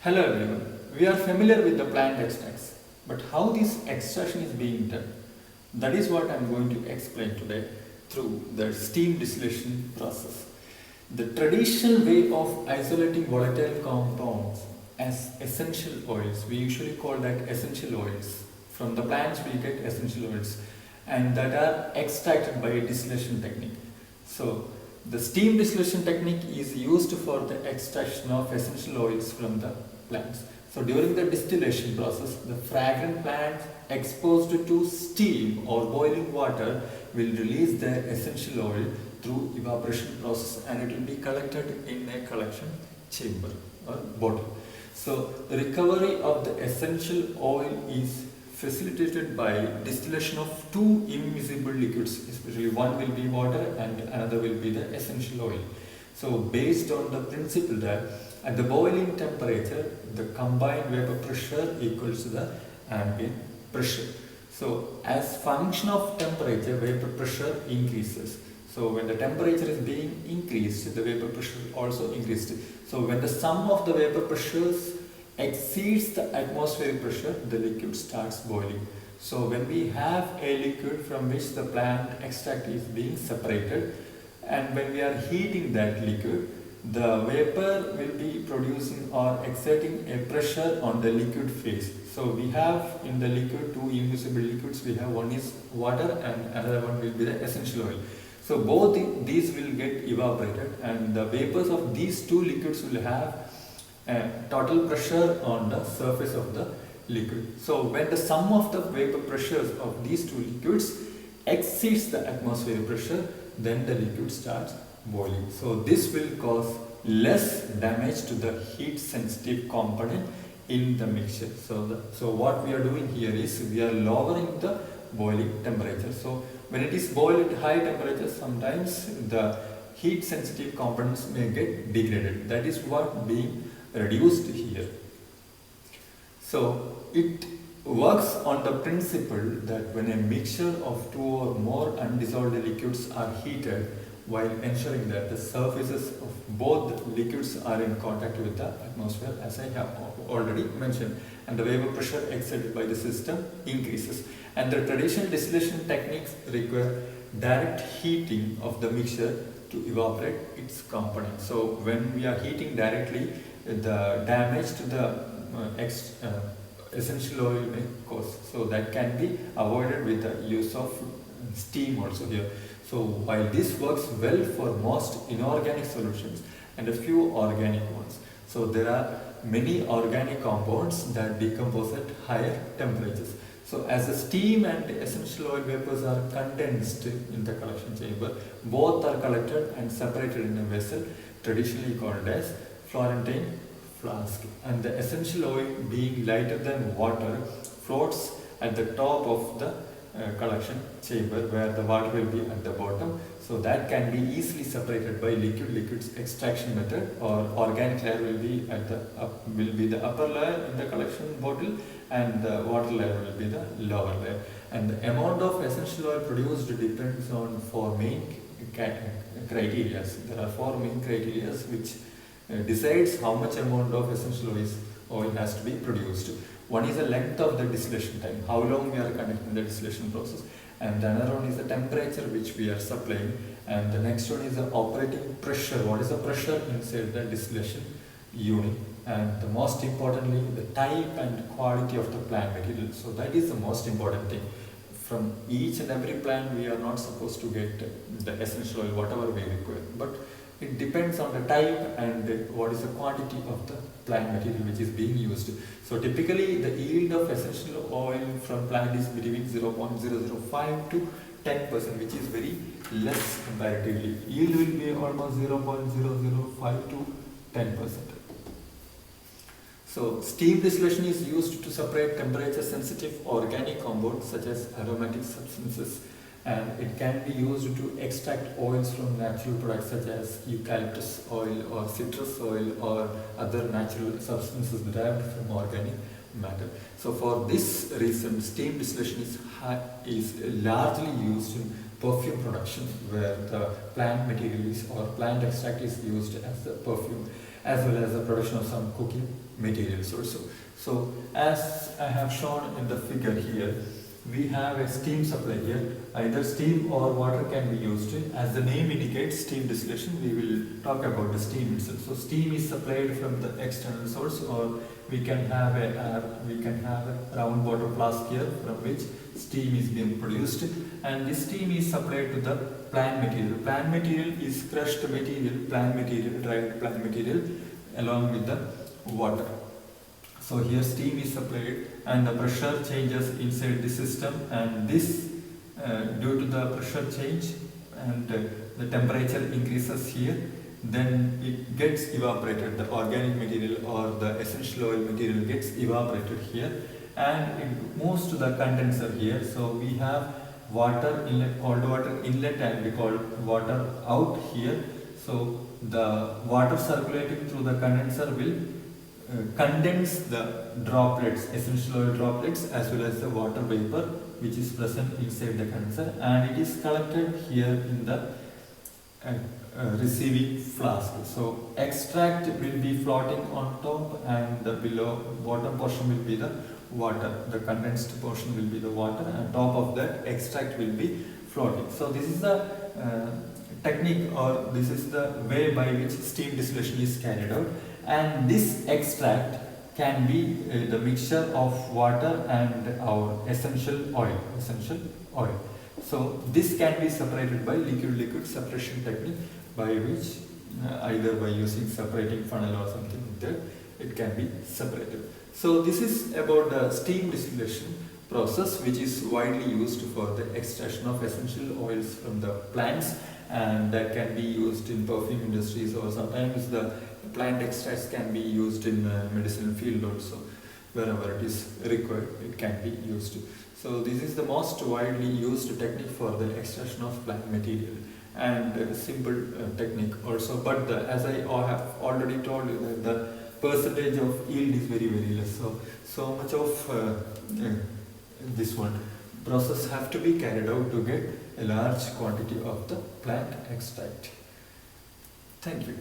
Hello everyone. We are familiar with the plant extracts, but how this extraction is being done? That is what I am going to explain today through the steam distillation process. The traditional way of isolating volatile compounds as essential oils, we usually call that essential oils. From the plants we get essential oils and that are extracted by a distillation technique. So the steam distillation technique is used for the extraction of essential oils from the plants. So during the distillation process, the fragrant plants exposed to steam or boiling water will release their essential oil through evaporation process and it will be collected in a collection chamber or bottle. So the recovery of the essential oil is facilitated by distillation of two immiscible liquids, especially one will be water and another will be the essential oil. So based on the principle that at the boiling temperature, the combined vapor pressure equals to the ambient pressure. So as function of temperature, vapor pressure increases. So when the temperature is being increased, the vapor pressure also increased. So when the sum of the vapor pressures exceeds the atmospheric pressure, the liquid starts boiling. So when we have a liquid from which the plant extract is being separated, and when we are heating that liquid, the vapor will be producing or exerting a pressure on the liquid phase. So we have in the liquid two immiscible liquids. We have one is water and another one will be the essential oil. So both these will get evaporated and the vapors of these two liquids will have total pressure on the surface of the liquid. So when the sum of the vapor pressures of these two liquids exceeds the atmospheric pressure, then the liquid starts boiling. So this will cause less damage to the heat sensitive component in the mixture. So what we are doing here is we are lowering the boiling temperature. So when it is boiled at high temperature, sometimes the heat sensitive components may get degraded. That is what being reduced here. So it works on the principle that when a mixture of two or more undissolved liquids are heated, while ensuring that the surfaces of both liquids are in contact with the atmosphere, as I have already mentioned, and the vapor pressure exerted by the system increases. And the traditional distillation techniques require direct heating of the mixture to evaporate its components. So when we are heating directly, the damage to the essential oil may cause. So that can be avoided with the use of steam also here. So while this works well for most inorganic solutions and a few organic ones. So there are many organic compounds that decompose at higher temperatures. So as the steam and essential oil vapors are condensed in the collection chamber, both are collected and separated in a vessel traditionally called as Florentine flask, and the essential oil being lighter than water floats at the top of the collection chamber where the water will be at the bottom. So that can be easily separated by liquids extraction method, or organic layer will be at the upper layer in the collection bottle and the water layer will be the lower layer. And the amount of essential oil produced depends on four main criteria. There are four main criteria which decides how much amount of essential oil has to be produced. One is the length of the distillation time, how long we are conducting the distillation process, and the another one is the temperature which we are supplying, and the next one is the operating pressure, what is the pressure inside the distillation unit, and the most importantly the type and quality of the plant material. So that is the most important thing. From each and every plant we are not supposed to get the essential oil whatever we require, but it depends on the type and what is the quantity of the plant material which is being used. So typically the yield of essential oil from plant is between 0.005 to 10%, which is very less comparatively. Yield will be almost 0.005 to 10%. So steam distillation is used to separate temperature sensitive organic compounds such as aromatic substances, and it can be used to extract oils from natural products such as eucalyptus oil or citrus oil or other natural substances derived from organic matter. So for this reason, steam distillation is largely used in perfume production, where the plant material is or plant extract is used as the perfume. as well as the production of some cooking materials also. So as I have shown in the figure here, we have a steam supply here. Either steam or water can be used. As the name indicates, steam distillation, we will talk about the steam itself. So steam is supplied from the external source, or we can have a round water flask here from which steam is being produced, and this steam is supplied to the plant material. Plant material is crushed material, plant material, dried plant material along with the water. So here steam is supplied and the pressure changes inside the system, and this due to the pressure change and the temperature increases here, then it gets evaporated. The organic material or the essential oil material gets evaporated here and it moves to the condenser here. So we have water inlet, cold water inlet, and we call water out here. So the water circulating through the condenser will condense the droplets, essential oil droplets, as well as the water vapor which is present inside the condenser, and it is collected here in the receiving flask. So extract will be floating on top, and the below bottom portion will be the water. The condensed portion will be the water, and top of that extract will be floating. So this is the technique, or this is the way by which steam distillation is carried out. And this extract can be the mixture of water and our essential oil. So this can be separated by liquid separation technique, by which either by using separating funnel or something like that, it can be separated. So this is about the steam distillation process, which is widely used for the extraction of essential oils from the plants, and that can be used in perfume industries, or sometimes the plant extracts can be used in medicinal field also. Wherever it is required, it can be used. So this is the most widely used technique for the extraction of plant material, and a simple technique also. But as I have already told you, that the percentage of yield is very less. So much of this one process have to be carried out to get a large quantity of the plant extract. Thank you.